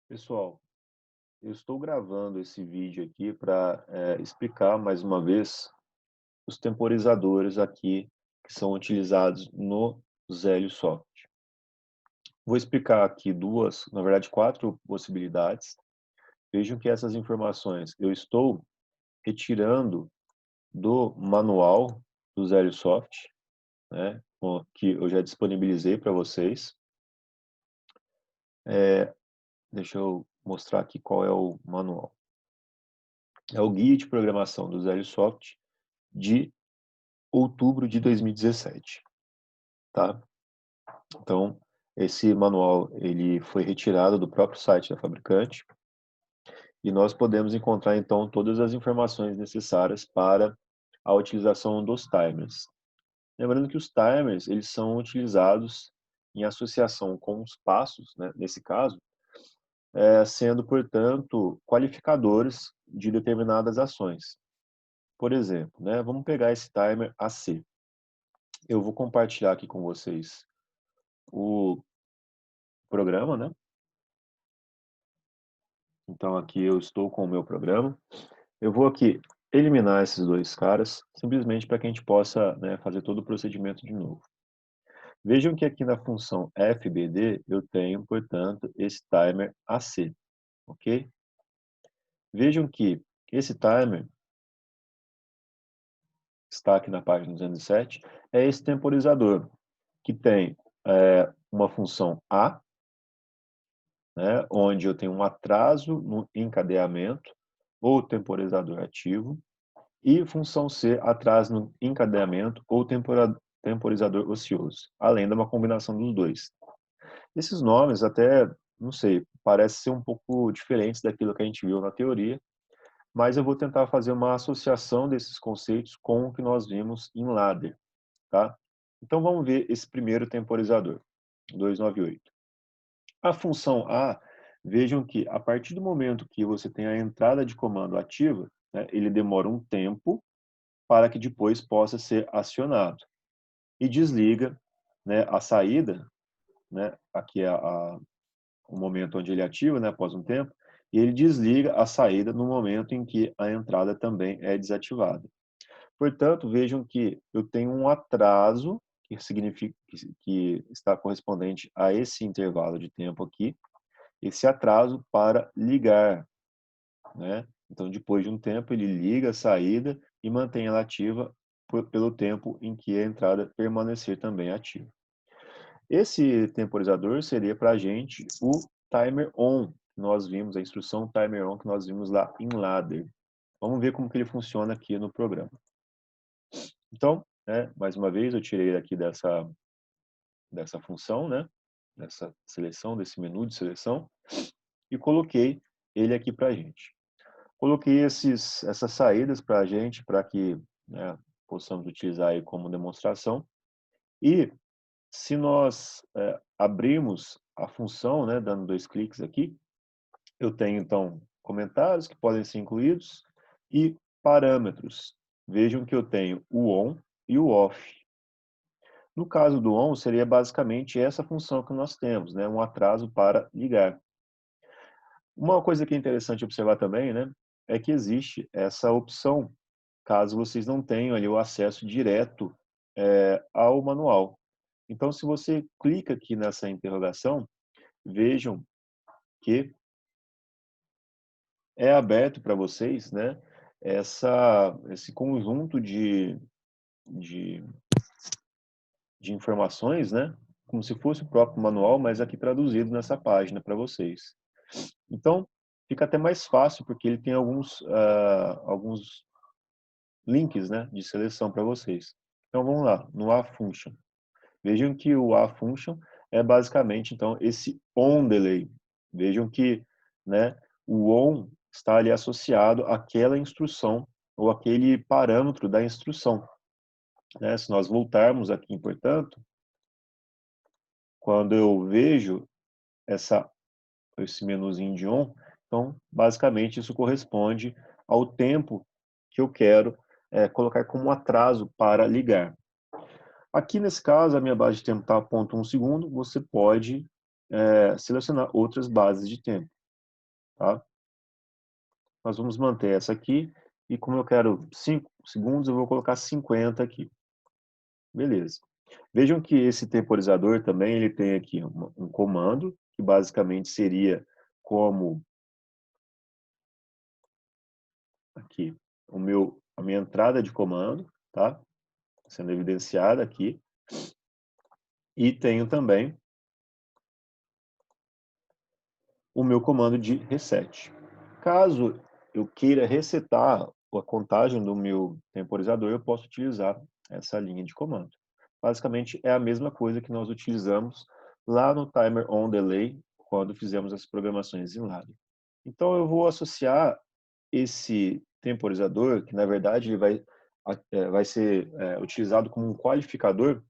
Pessoal, eu estou gravando esse vídeo aqui para explicar mais uma vez os temporizadores aqui que são utilizados no Zélio Soft. Vou explicar aqui duas, na verdade quatro possibilidades. Vejam que essas informações eu estou retirando do manual do Zélio Soft, né, que eu já disponibilizei para vocês. Deixa eu mostrar aqui qual é o manual. É o Guia de Programação do Zélio Soft de outubro de 2017, tá? Então, esse manual ele foi retirado do próprio site da fabricante e nós podemos encontrar então todas as informações necessárias para a utilização dos timers. Lembrando que os timers eles são utilizados em associação com os passos, né, nesse caso, sendo portanto qualificadores de determinadas ações. Por exemplo, né, vamos pegar esse timer AC. Eu vou compartilhar aqui com vocês o programa, né? Então aqui eu estou com o meu programa. Eu vou aqui eliminar esses dois caras, simplesmente para que a gente possa, né, fazer todo o procedimento de novo. Vejam que aqui na função fbd eu tenho, portanto, esse timer AC, ok? Vejam que esse timer está aqui na página 207, é esse temporizador, que tem uma função A, né, onde eu tenho um atraso no encadeamento, ou temporizador ativo, e função C, atraso no encadeamento ou temporizador ocioso, além de uma combinação dos dois. Esses nomes até, não sei, parecem ser um pouco diferentes daquilo que a gente viu na teoria, mas eu vou tentar fazer uma associação desses conceitos com o que nós vimos em ladder, tá? Então vamos ver esse primeiro temporizador, 298. A função A, vejam que a partir do momento que você tem a entrada de comando ativa, né, ele demora um tempo para que depois possa ser acionado. E desliga, né, a saída, né, aqui é o momento onde ele ativa, né, após um tempo, e ele desliga a saída no momento em que a entrada também é desativada. Portanto, vejam que eu tenho um atraso, que significa que está correspondente a esse intervalo de tempo aqui, esse atraso para ligar, né? Então, depois de um tempo, ele liga a saída e mantém ela ativa pelo tempo em que a entrada permanecer também ativa. Esse temporizador seria para a gente o timer on, que nós vimos, a instrução timer on que nós vimos lá em ladder. Vamos ver como que ele funciona aqui no programa. Então, né, mais uma vez, eu tirei aqui dessa função, né, dessa seleção, desse menu de seleção, e coloquei ele aqui para a gente. Coloquei essas saídas para a gente, para que, né, possamos utilizar aí como demonstração. E se nós abrirmos a função, né, dando dois cliques aqui, eu tenho então comentários que podem ser incluídos e parâmetros. Vejam que eu tenho o on e o off. No caso do on, seria basicamente essa função que nós temos, né, um atraso para ligar. Uma coisa que é interessante observar também, né, é que existe essa opção, caso vocês não tenham ali o acesso direto ao manual. Então, se você clica aqui nessa interrogação, vejam que é aberto para vocês, né, esse conjunto de, de informações, né, como se fosse o próprio manual, mas aqui traduzido nessa página para vocês. Então, fica até mais fácil, porque ele tem alguns links, né, de seleção para vocês. Então, vamos lá, no afunction. Vejam que o afunction é basicamente, então, esse on delay. Vejam que, né, o on está ali associado àquela instrução ou aquele parâmetro da instrução, né? Se nós voltarmos aqui, portanto, quando eu vejo esse menuzinho de on, então, basicamente, isso corresponde ao tempo que eu quero colocar como atraso para ligar. Aqui, nesse caso, a minha base de tempo está a 0,1 segundo, você pode selecionar outras bases de tempo. tá? Nós vamos manter essa aqui, e como eu quero 5 segundos, eu vou colocar 50 aqui. Beleza. Vejam que esse temporizador também, ele tem aqui um comando, que basicamente seria como aqui a minha entrada de comando, tá? Sendo evidenciada aqui. E tenho também o meu comando de reset. Caso eu queira resetar a contagem do meu temporizador, eu posso utilizar essa linha de comando. Basicamente, é a mesma coisa que nós utilizamos lá no Timer on Delay, quando fizemos as programações em Ladder. Então, eu vou associar esse temporizador, que na verdade ele vai ser utilizado como um qualificador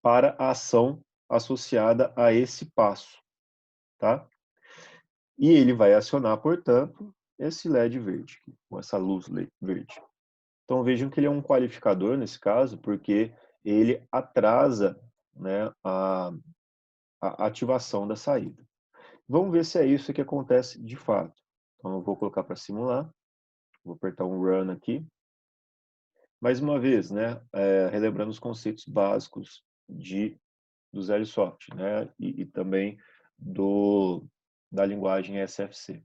para a ação associada a esse passo, tá? E ele vai acionar, portanto, esse LED verde, com essa luz verde. Então vejam que ele é um qualificador nesse caso, porque ele atrasa, né, a ativação da saída. Vamos ver se é isso que acontece de fato. Então eu vou colocar para simular, vou apertar um Run aqui. Mais uma vez, né, relembrando os conceitos básicos do Zelisoft, né, e também da linguagem SFC.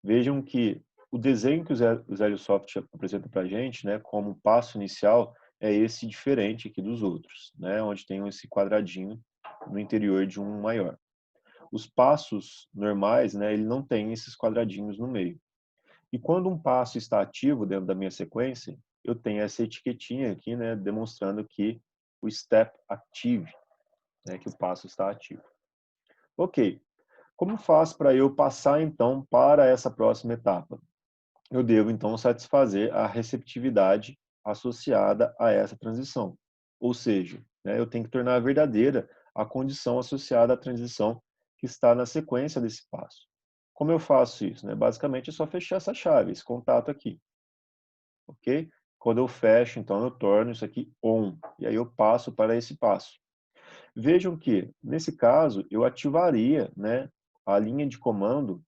Vejam que o desenho que o Zelisoft apresenta para a gente, né, como passo inicial, é esse diferente aqui dos outros, né, onde tem esse quadradinho no interior de um maior. Os passos normais, né, ele não tem esses quadradinhos no meio. E quando um passo está ativo dentro da minha sequência, eu tenho essa etiquetinha aqui, né, demonstrando que o step active, né, que o passo está ativo. Ok. Como faz para eu passar, então, para essa próxima etapa? Eu devo, então, satisfazer a receptividade associada a essa transição. Ou seja, né, eu tenho que tornar verdadeira a condição associada à transição que está na sequência desse passo. Como eu faço isso? Né? Basicamente, é só fechar essa chave, esse contato aqui. Ok? Quando eu fecho, então, eu torno isso aqui on. E aí eu passo para esse passo. Vejam que, nesse caso, eu ativaria, né, a linha de comando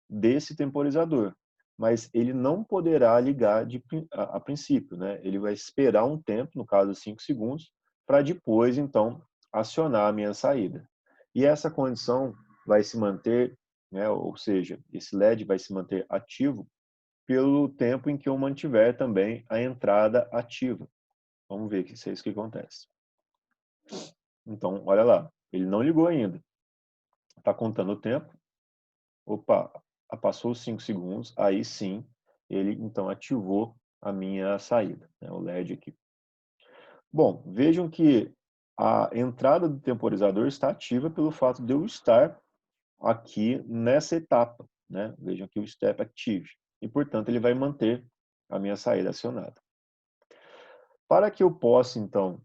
desse temporizador, mas ele não poderá ligar a princípio, né? Ele vai esperar um tempo, no caso 5 segundos, para depois, então, acionar a minha saída. E essa condição vai se manter, né, ou seja, esse LED vai se manter ativo pelo tempo em que eu mantiver também a entrada ativa. Vamos ver se é isso que acontece. Então, olha lá, ele não ligou ainda. Está contando o tempo. Opa, passou os 5 segundos, aí sim, ele então ativou a minha saída, né, o LED aqui. Bom, vejam que a entrada do temporizador está ativa pelo fato de eu estar aqui nessa etapa, né? Vejam aqui o Step Active. E, portanto, ele vai manter a minha saída acionada. Para que eu possa, então,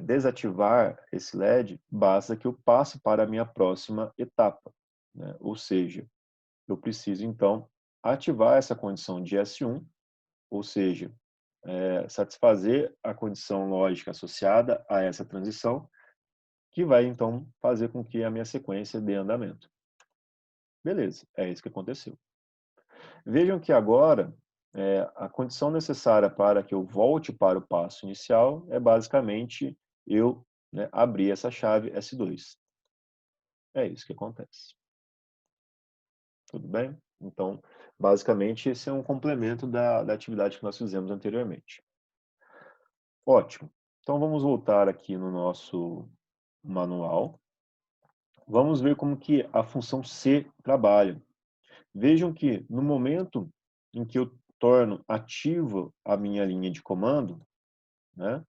desativar esse LED, basta que eu passe para a minha próxima etapa, né? Ou seja, eu preciso, então, ativar essa condição de S1, ou seja, satisfazer a condição lógica associada a essa transição, que vai, então, fazer com que a minha sequência dê andamento. Beleza, é isso que aconteceu. Vejam que agora, a condição necessária para que eu volte para o passo inicial é basicamente eu, né, abrir essa chave S2. É isso que acontece. Tudo bem? Então, basicamente, esse é um complemento da atividade que nós fizemos anteriormente. Ótimo. Então, vamos voltar aqui no nosso manual. Vamos ver como que a função C trabalha. Vejam que no momento em que eu torno ativa a minha linha de comando, né?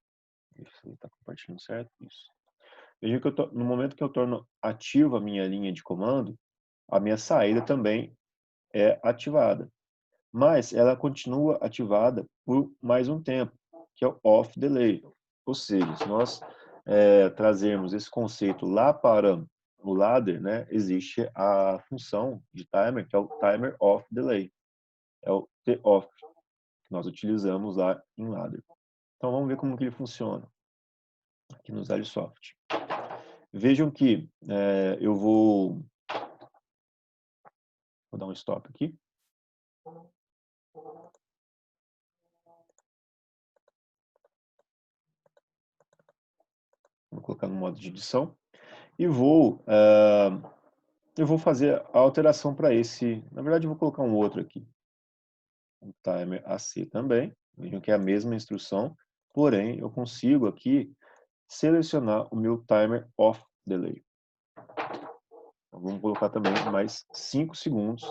Isso está compartilhando certo? Isso. Vejam que no momento que eu torno ativa a minha linha de comando, a minha saída também é ativada. Mas ela continua ativada por mais um tempo, que é o off delay. Ou seja, se nós trazermos esse conceito lá para o ladder, né, existe a função de timer, que é o timer off delay. É o T-off, que nós utilizamos lá em ladder. Então vamos ver como que ele funciona aqui no Zelisoft. Vejam que eu vou Vou dar um stop aqui. Vou colocar no modo de edição. E eu vou fazer a alteração para esse. Na verdade, eu vou colocar um outro aqui. Um timer AC também. Vejam que é a mesma instrução. Porém, eu consigo aqui selecionar o meu timer off delay. Então, vamos colocar também mais 5 segundos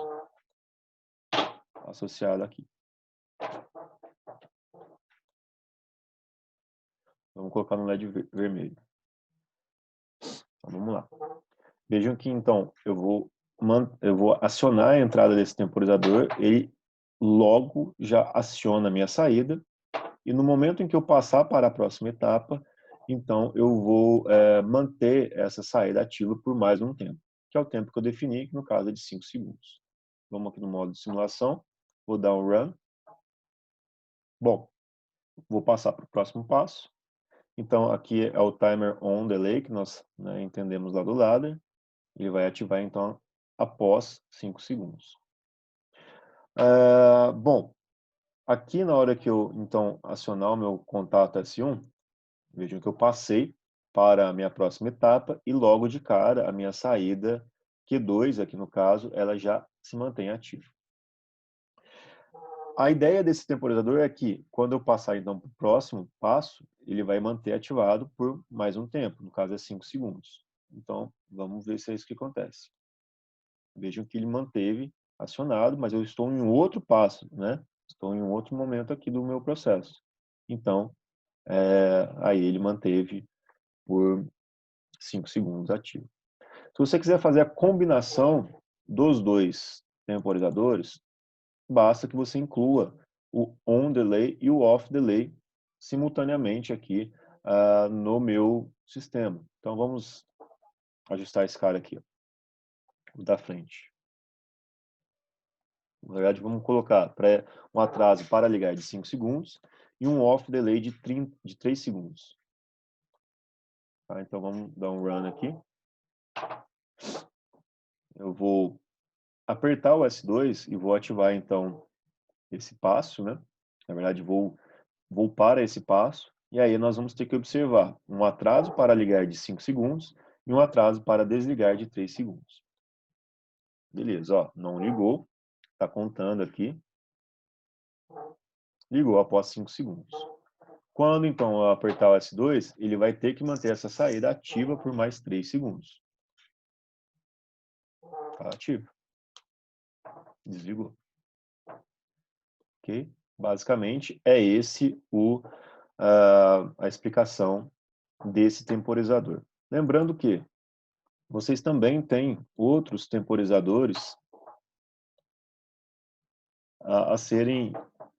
associado aqui. Vamos colocar no LED vermelho. Então, vamos lá. Vejam que, então, eu vou acionar a entrada desse temporizador, ele logo já aciona a minha saída, e no momento em que eu passar para a próxima etapa, então eu vou manter essa saída ativa por mais um tempo, que é o tempo que eu defini, que no caso é de 5 segundos. Vamos aqui no modo de simulação, vou dar um run. Bom, vou passar para o próximo passo. Então, aqui é o timer on delay, que nós entendemos lá do ladder. Ele vai ativar, então, após 5 segundos. Bom, aqui na hora que eu, então, acionar o meu contato S1, vejam que eu passei para a minha próxima etapa e logo de cara a minha saída Q2, aqui no caso, ela já se mantém ativa. A ideia desse temporizador é que, quando eu passar então para o próximo passo, ele vai manter ativado por mais um tempo, no caso é 5 segundos. Então, vamos ver se é isso que acontece. Vejam que ele manteve acionado, mas eu estou em outro passo, né? Estou em um outro momento aqui do meu processo. Então, aí ele manteve por 5 segundos ativo. Se você quiser fazer a combinação dos dois temporizadores, basta que você inclua o on delay e o off delay simultaneamente aqui no meu sistema. Então vamos ajustar esse cara aqui, ó, o da frente. Na verdade, vamos colocar um atraso para ligar de 5 segundos e um off delay de 3 segundos. Tá? Então vamos dar um run aqui. Eu vou apertar o S2 e vou ativar então esse passo, né? Na verdade, vou para esse passo, e aí nós vamos ter que observar um atraso para ligar de 5 segundos e um atraso para desligar de 3 segundos. Beleza, ó, não ligou, está contando aqui. Ligou após 5 segundos. Quando então eu apertar o S2, ele vai ter que manter essa saída ativa por mais 3 segundos. Está ativo. Desligou. Ok? Basicamente, é esse a explicação desse temporizador. Lembrando que vocês também têm outros temporizadores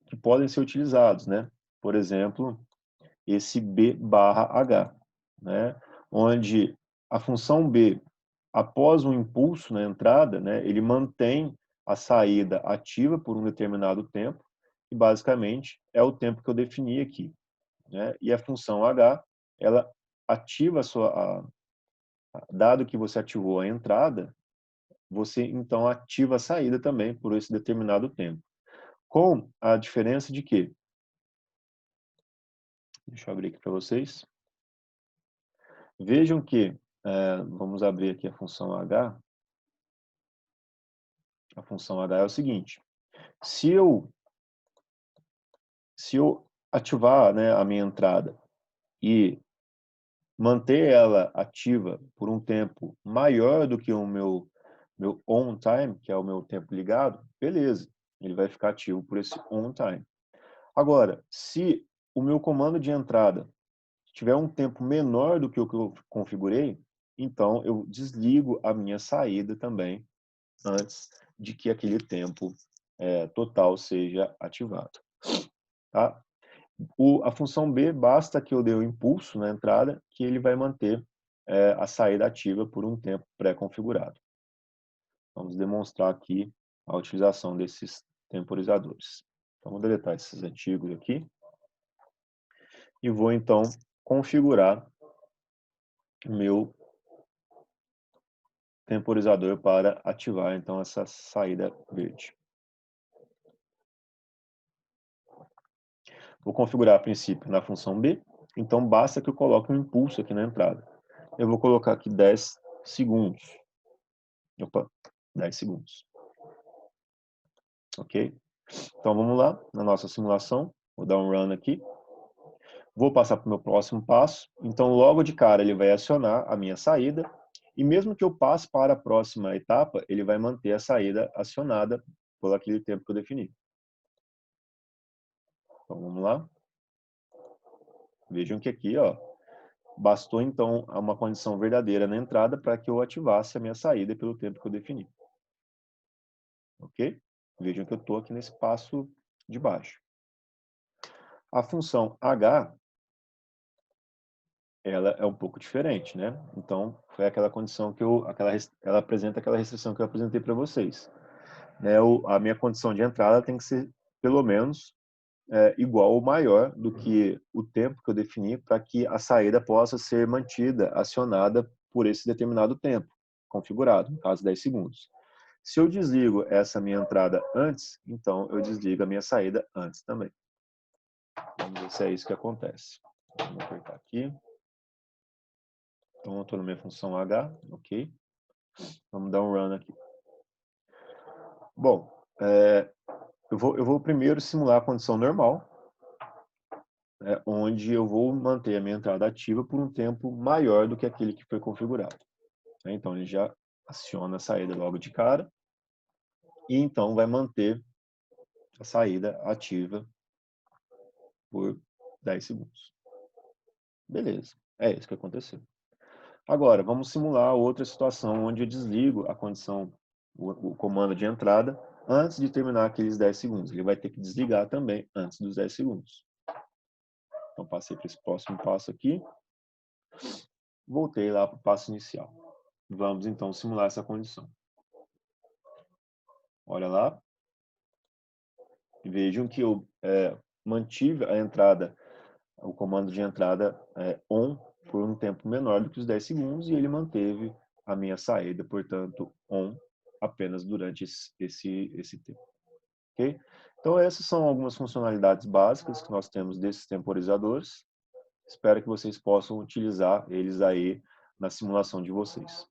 que podem ser utilizados, né? Por exemplo, esse B/H, né? Onde a função B, após um impulso na entrada, né, ele mantém a saída ativa por um determinado tempo, e basicamente é o tempo que eu defini aqui, né? E a função H, ela ativa dado que você ativou a entrada, você então ativa a saída também por esse determinado tempo. Com a diferença de que, deixa eu abrir aqui para vocês, vejam que, vamos abrir aqui a função H é o seguinte, se eu ativar, né, a minha entrada e manter ela ativa por um tempo maior do que o meu on time, que é o meu tempo ligado, beleza, ele vai ficar ativo por esse on time. Agora, se o meu comando de entrada tiver um tempo menor do que o que eu configurei, então eu desligo a minha saída também antes de que aquele tempo total seja ativado. Tá? A função B, basta que eu dê o impulso na entrada, que ele vai manter a saída ativa por um tempo pré-configurado. Vamos demonstrar aqui a utilização desses temporizadores. Então, vou deletar esses antigos aqui. E vou, então, configurar o meu temporizador para ativar, então, essa saída verde. Vou configurar a princípio na função B, então basta que eu coloque um impulso aqui na entrada. Eu vou colocar aqui 10 segundos. Opa, 10 segundos. Ok? Então vamos lá, na nossa simulação. Vou dar um run aqui. Vou passar para o meu próximo passo. Então logo de cara ele vai acionar a minha saída. E mesmo que eu passe para a próxima etapa, ele vai manter a saída acionada por aquele tempo que eu defini. Então vamos lá. Vejam que aqui, ó, bastou então uma condição verdadeira na entrada para que eu ativasse a minha saída pelo tempo que eu defini. Ok? Vejam que eu estou aqui nesse passo de baixo. A função H, ela é um pouco diferente, né? Então, foi aquela condição que ela apresenta aquela restrição que eu apresentei para vocês. Né? A minha condição de entrada tem que ser, pelo menos, igual ou maior do que o tempo que eu defini para que a saída possa ser mantida, acionada por esse determinado tempo, configurado, no caso 10 segundos. Se eu desligo essa minha entrada antes, então eu desligo a minha saída antes também. Vamos ver se é isso que acontece. Vamos apertar aqui. Então, eu estou na minha função H, ok. Vamos dar um run aqui. Bom, eu vou primeiro simular a condição normal, onde eu vou manter a minha entrada ativa por um tempo maior do que aquele que foi configurado. Então, ele já aciona a saída logo de cara, e então vai manter a saída ativa por 10 segundos. Beleza, é isso que aconteceu. Agora, vamos simular outra situação onde eu desligo a condição, o comando de entrada, antes de terminar aqueles 10 segundos. Ele vai ter que desligar também antes dos 10 segundos. Então, passei para esse próximo passo aqui. Voltei lá para o passo inicial. Vamos, então, simular essa condição. Olha lá. Vejam que eu mantive a entrada, o comando de entrada on por um tempo menor do que os 10 segundos e ele manteve a minha saída, portanto, on apenas durante esse tempo. Ok? Então, essas são algumas funcionalidades básicas que nós temos desses temporizadores. Espero que vocês possam utilizar eles aí na simulação de vocês.